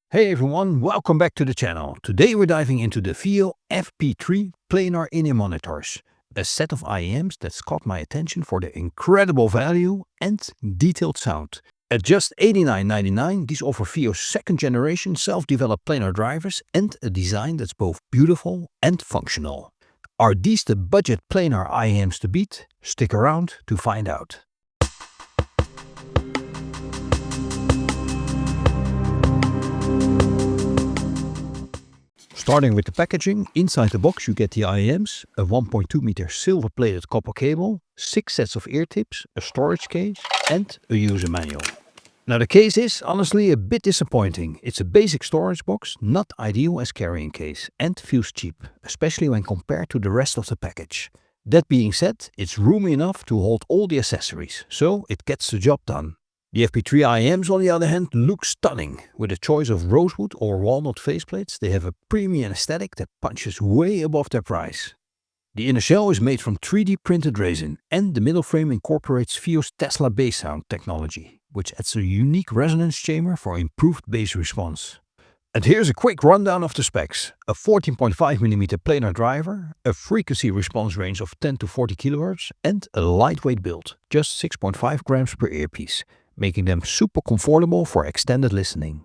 Hey everyone, welcome back to the channel. Today we're diving into the FiiO FP3 Planar IEM monitors, a set of IEMs that's caught my attention for their incredible value and detailed sound. At just $89.99, these offer FiiO's second generation self-developed planar drivers and a design that's both beautiful and functional. Are these the budget planar IEMs to beat? Stick around to find out. Starting with the packaging, inside the box you get the IEMs, a 1.2 meter silver-plated copper cable, 6 sets of ear tips, a storage case and a user manual. Now the case is honestly a bit disappointing. It's a basic storage box, not ideal as carrying case, and feels cheap, especially when compared to the rest of the package. That being said, it's roomy enough to hold all the accessories, so it gets the job done. The FP3 IEMs on the other hand look stunning. With a choice of rosewood or walnut faceplates, they have a premium aesthetic that punches way above their price. The inner shell is made from 3D printed resin, and the middle frame incorporates FiiO's Tesla bass sound technology, which adds a unique resonance chamber for improved bass response. And here's a quick rundown of the specs. A 14.5mm planar driver, a frequency response range of 10 to 40 kHz, and a lightweight build, just 6.5 grams per earpiece, making them super comfortable for extended listening.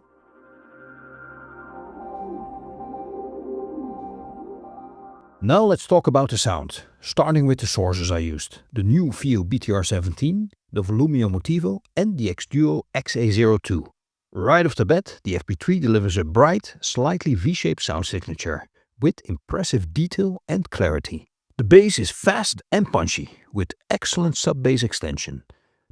Now let's talk about the sound, starting with the sources I used. The new FiiO BTR17, the Volumio Motivo and the X-Duo XA02. Right off the bat, the FP3 delivers a bright, slightly V-shaped sound signature, with impressive detail and clarity. The bass is fast and punchy, with excellent sub-bass extension.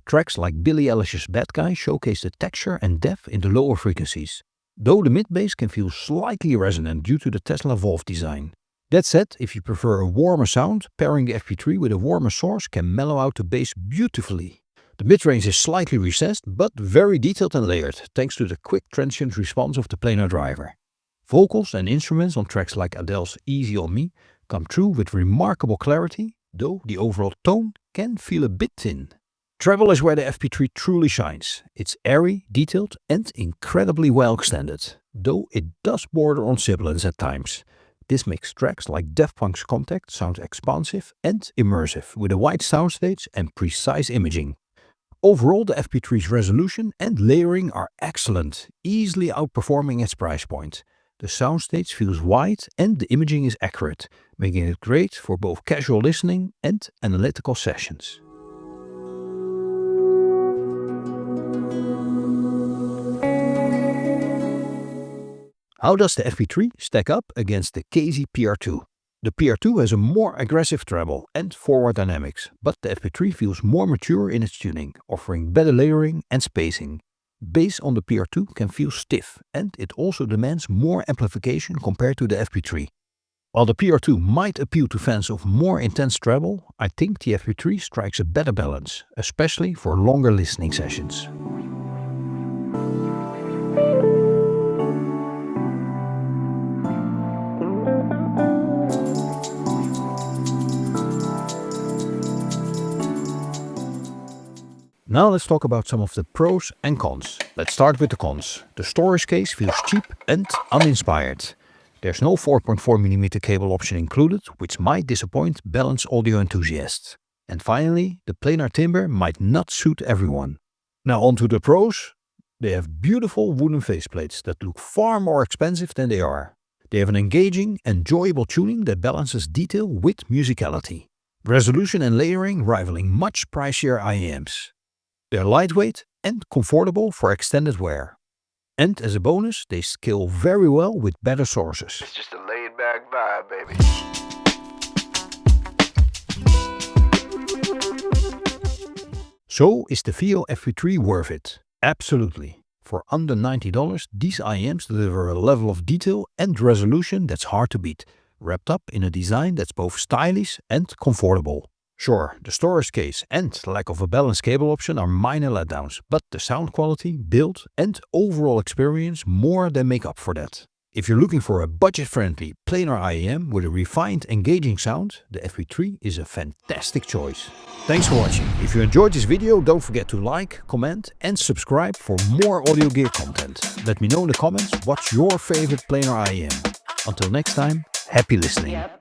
Tracks like Billie Eilish's Bad Guy showcase the texture and depth in the lower frequencies, though the mid-bass can feel slightly resonant due to the Tesla Valve design. That said, if you prefer a warmer sound, pairing the FP3 with a warmer source can mellow out the bass beautifully. The mid-range is slightly recessed, but very detailed and layered, thanks to the quick transient response of the planar driver. Vocals and instruments on tracks like Adele's Easy on Me come through with remarkable clarity, though the overall tone can feel a bit thin. Treble is where the FP3 truly shines. It's airy, detailed and incredibly well extended, though it does border on sibilance at times. This makes tracks like Daft Punk's Contact sound expansive and immersive, with a wide soundstage and precise imaging. Overall, the FP3's resolution and layering are excellent, easily outperforming its price point. The soundstage feels wide and the imaging is accurate, making it great for both casual listening and analytical sessions. How does the FP3 stack up against the KZ PR2? The PR2 has a more aggressive treble and forward dynamics, but the FP3 feels more mature in its tuning, offering better layering and spacing. Bass on the PR2 can feel stiff, and it also demands more amplification compared to the FP3. While the PR2 might appeal to fans of more intense treble, I think the FP3 strikes a better balance, especially for longer listening sessions. Now let's talk about some of the pros and cons. Let's start with the cons. The storage case feels cheap and uninspired. There's no 4.4mm cable option included, which might disappoint balanced audio enthusiasts. And finally, the planar timber might not suit everyone. Now on to the pros. They have beautiful wooden faceplates that look far more expensive than they are. They have an engaging, enjoyable tuning that balances detail with musicality. Resolution and layering rivaling much pricier IEMs. They're lightweight and comfortable for extended wear. And as a bonus, they scale very well with better sources. It's just a laid-back vibe, baby. So is the FiiO FP3 worth it? Absolutely. For under $90, these IEMs deliver a level of detail and resolution that's hard to beat, wrapped up in a design that's both stylish and comfortable. Sure, the storage case and lack of a balanced cable option are minor letdowns, but the sound quality, build and overall experience more than make up for that. If you're looking for a budget-friendly planar IEM with a refined, engaging sound, the FP3 is a fantastic choice. Thanks for watching. If you enjoyed this video, don't forget to like, comment and subscribe for more audio gear content. Let me know in the comments what's your favorite planar IEM. Until next time, happy listening.